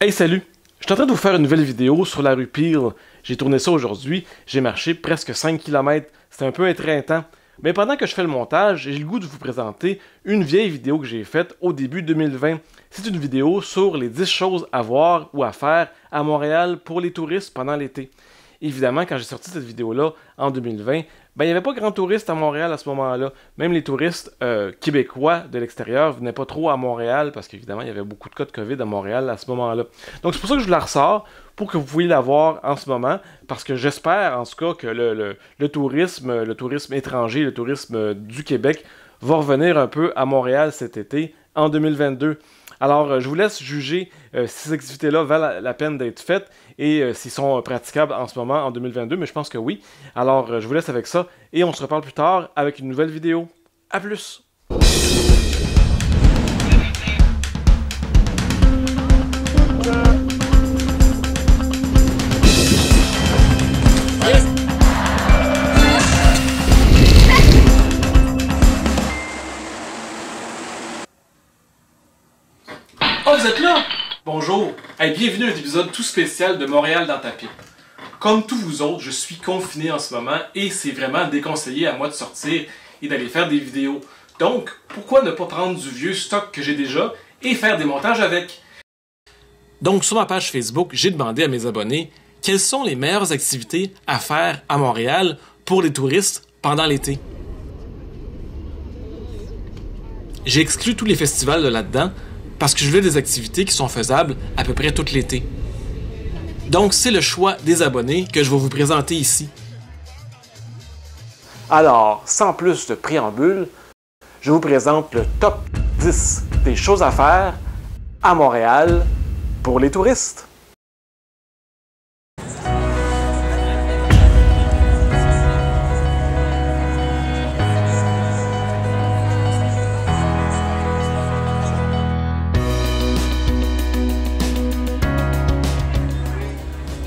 Hey salut! Je suis en train de vous faire une nouvelle vidéo sur la rue Peel. J'ai tourné ça aujourd'hui, j'ai marché presque 5 km, c'était un peu éreintant. Mais pendant que je fais le montage, j'ai le goût de vous présenter une vieille vidéo que j'ai faite au début 2020. C'est une vidéo sur les 10 choses à voir ou à faire à Montréal pour les touristes pendant l'été. Évidemment, quand j'ai sorti cette vidéo-là en 2020, il n'y avait pas grand touristes à Montréal à ce moment-là. Même les touristes québécois de l'extérieur venaient pas trop à Montréal parce qu'évidemment, il y avait beaucoup de cas de COVID à Montréal à ce moment-là. Donc c'est pour ça que je la ressors, pour que vous puissiez la voir en ce moment, parce que j'espère en tout cas que le tourisme étranger, le tourisme du Québec va revenir un peu à Montréal cet été, en 2022. Alors, je vous laisse juger si ces activités-là valent la peine d'être faites et s'ils sont praticables en ce moment, en 2022, mais je pense que oui. Alors, je vous laisse avec ça et on se reparle plus tard avec une nouvelle vidéo. À plus! Oh, vous êtes là? Bonjour! Hey, bienvenue à un épisode tout spécial de Montréal dans ta pipe. Comme tous vous autres, je suis confiné en ce moment et c'est vraiment déconseillé à moi de sortir et d'aller faire des vidéos. Donc, pourquoi ne pas prendre du vieux stock que j'ai déjà et faire des montages avec? Donc, sur ma page Facebook, j'ai demandé à mes abonnés quelles sont les meilleures activités à faire à Montréal pour les touristes pendant l'été. J'ai exclu tous les festivals de là-dedans parce que je voulais des activités qui sont faisables à peu près tout l'été. Donc, c'est le choix des abonnés que je vais vous présenter ici. Alors, sans plus de préambule, je vous présente le top 10 des choses à faire à Montréal pour les touristes.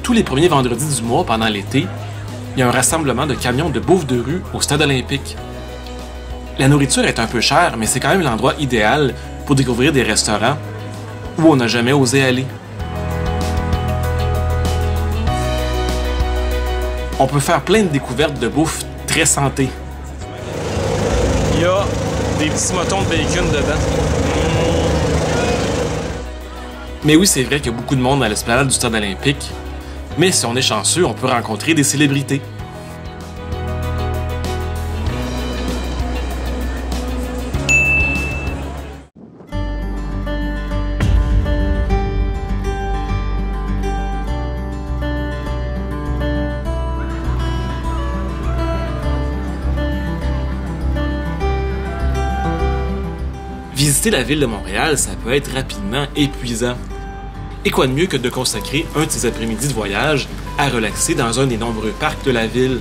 Tous les premiers vendredis du mois pendant l'été, il y a un rassemblement de camions de bouffe de rue au stade olympique. La nourriture est un peu chère, mais c'est quand même l'endroit idéal pour découvrir des restaurants où on n'a jamais osé aller. On peut faire plein de découvertes de bouffe très santé. Il y a des petits motons de bacon dedans. Mais oui, c'est vrai qu'il y a beaucoup de monde à l'esplanade du stade olympique. Mais si on est chanceux, on peut rencontrer des célébrités. Visiter la ville de Montréal, ça peut être rapidement épuisant. Et quoi de mieux que de consacrer un de ces après-midi de voyage à relaxer dans un des nombreux parcs de la ville.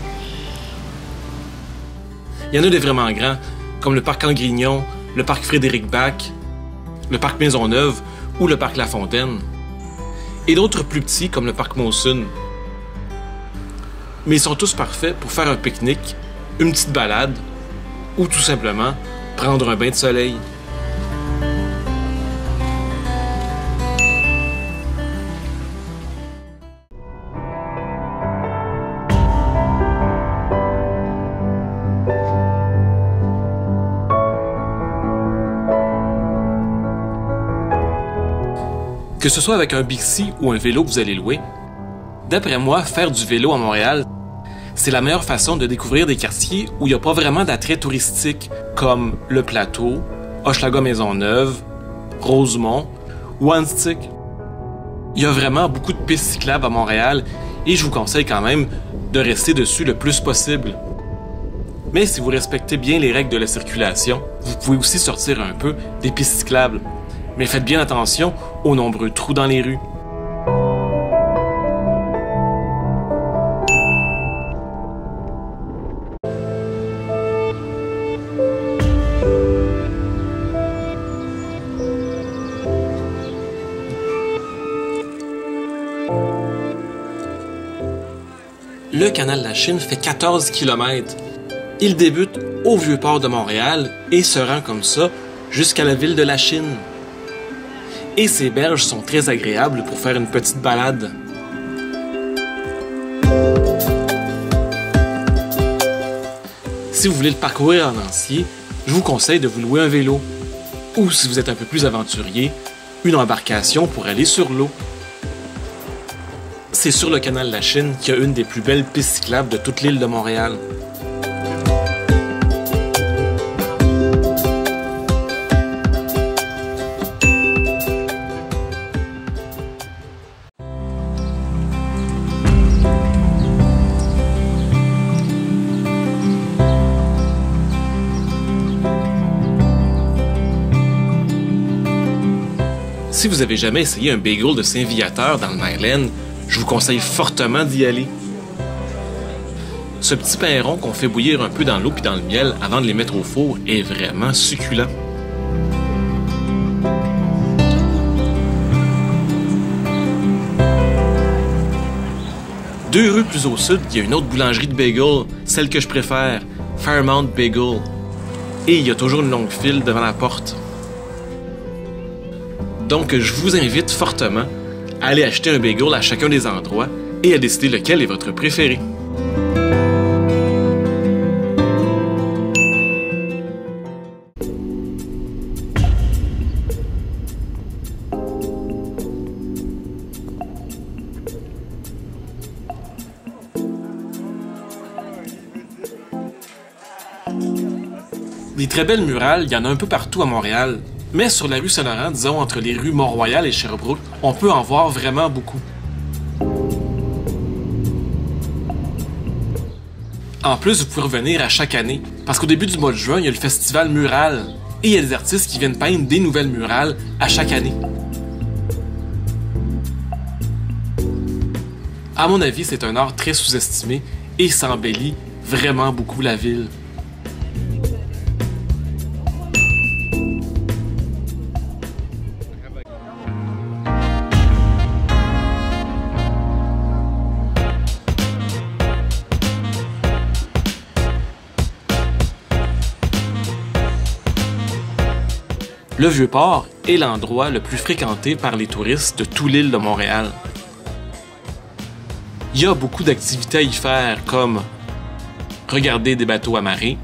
Il y en a des vraiment grands, comme le parc Angrignon, le parc Frédéric-Bac, le parc Maisonneuve ou le parc La Fontaine. Et d'autres plus petits, comme le parc Monsun. Mais ils sont tous parfaits pour faire un pique-nique, une petite balade, ou tout simplement prendre un bain de soleil. Que ce soit avec un Bixi ou un vélo que vous allez louer, d'après moi, faire du vélo à Montréal, c'est la meilleure façon de découvrir des quartiers où il n'y a pas vraiment d'attrait touristique, comme le Plateau, Hochelaga-Maisonneuve, Rosemont ou Antique. Il y a vraiment beaucoup de pistes cyclables à Montréal et je vous conseille quand même de rester dessus le plus possible. Mais si vous respectez bien les règles de la circulation, vous pouvez aussi sortir un peu des pistes cyclables. Mais faites bien attention aux nombreux trous dans les rues. Le canal de la Chine fait 14 km. Il débute au Vieux-Port de Montréal et se rend comme ça jusqu'à la ville de la Chine. Et ces berges sont très agréables pour faire une petite balade. Si vous voulez le parcourir en entier, je vous conseille de vous louer un vélo. Ou si vous êtes un peu plus aventurier, une embarcation pour aller sur l'eau. C'est sur le canal de la Chine qu'il y a une des plus belles pistes cyclables de toute l'île de Montréal. Si vous avez jamais essayé un bagel de Saint-Viateur dans le Maryland, je vous conseille fortement d'y aller. Ce petit pain rond qu'on fait bouillir un peu dans l'eau puis dans le miel avant de les mettre au four est vraiment succulent. Deux rues plus au sud, il y a une autre boulangerie de bagel, celle que je préfère, Fairmount Bagel. Et il y a toujours une longue file devant la porte. Donc, je vous invite fortement à aller acheter un bagel à chacun des endroits et à décider lequel est votre préféré. Des très belles murales, il y en a un peu partout à Montréal. Mais sur la rue Saint-Laurent, disons entre les rues Mont-Royal et Sherbrooke, on peut en voir vraiment beaucoup. En plus, vous pouvez revenir à chaque année, parce qu'au début du mois de juin, il y a le festival mural, et il y a des artistes qui viennent peindre des nouvelles murales à chaque année. À mon avis, c'est un art très sous-estimé et ça embellit vraiment beaucoup la ville. Le Vieux-Port est l'endroit le plus fréquenté par les touristes de toute l'île de Montréal. Il y a beaucoup d'activités à y faire comme regarder des bateaux amarrés,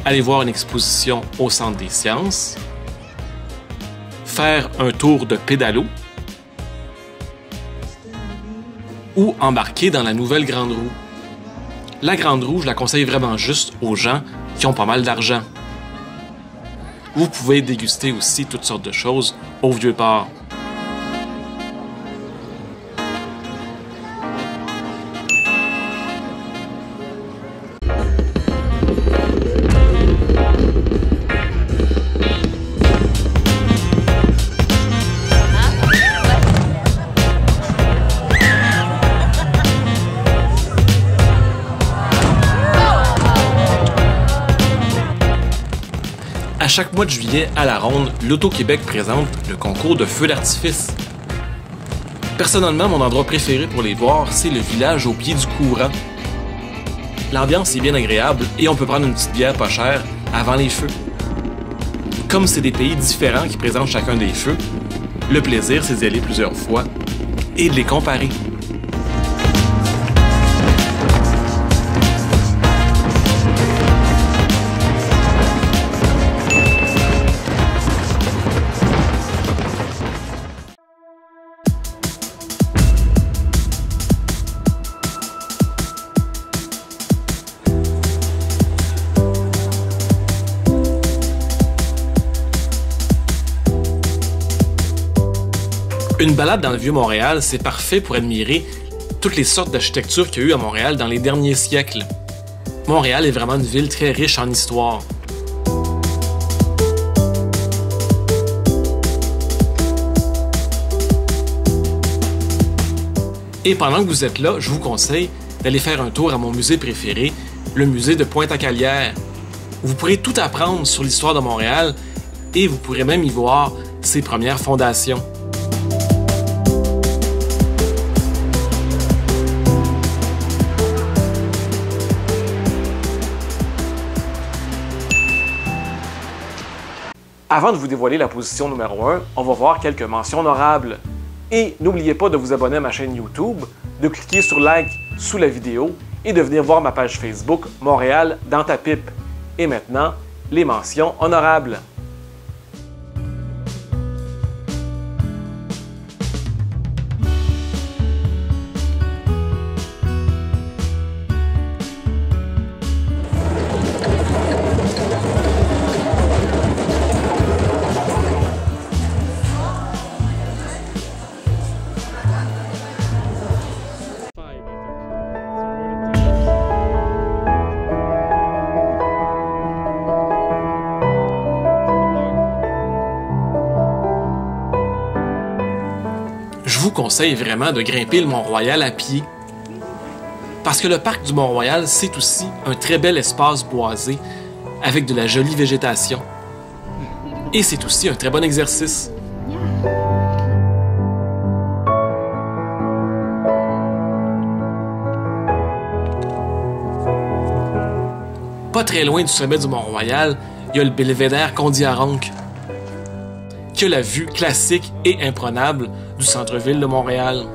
aller voir une exposition au Centre des sciences, faire un tour de pédalo ou embarquer dans la nouvelle Grande Roue. La Grande Roue, je la conseille vraiment juste aux gens qui ont pas mal d'argent. Vous pouvez déguster aussi toutes sortes de choses au Vieux-Port. À chaque mois de juillet, à la Ronde, l'Auto-Québec présente le concours de feux d'artifice. Personnellement, mon endroit préféré pour les voir, c'est le village au pied du courant. L'ambiance est bien agréable et on peut prendre une petite bière pas chère avant les feux. Comme c'est des pays différents qui présentent chacun des feux, le plaisir c'est d'y aller plusieurs fois et de les comparer. Une balade dans le Vieux-Montréal, c'est parfait pour admirer toutes les sortes d'architecture qu'il y a eu à Montréal dans les derniers siècles. Montréal est vraiment une ville très riche en histoire. Et pendant que vous êtes là, je vous conseille d'aller faire un tour à mon musée préféré, le musée de Pointe-à-Calière. Vous pourrez tout apprendre sur l'histoire de Montréal et vous pourrez même y voir ses premières fondations. Avant de vous dévoiler la position numéro 1, on va voir quelques mentions honorables. Et n'oubliez pas de vous abonner à ma chaîne YouTube, de cliquer sur like sous la vidéo et de venir voir ma page Facebook Montréal dans ta pipe. Et maintenant, les mentions honorables. Je vous conseille vraiment de grimper le Mont-Royal à pied. Parce que le parc du Mont-Royal, c'est aussi un très bel espace boisé avec de la jolie végétation. Et c'est aussi un très bon exercice. Pas très loin du sommet du Mont-Royal, il y a le belvédère Kondiaronk, qui a la vue classique et imprenable du centre-ville de Montréal.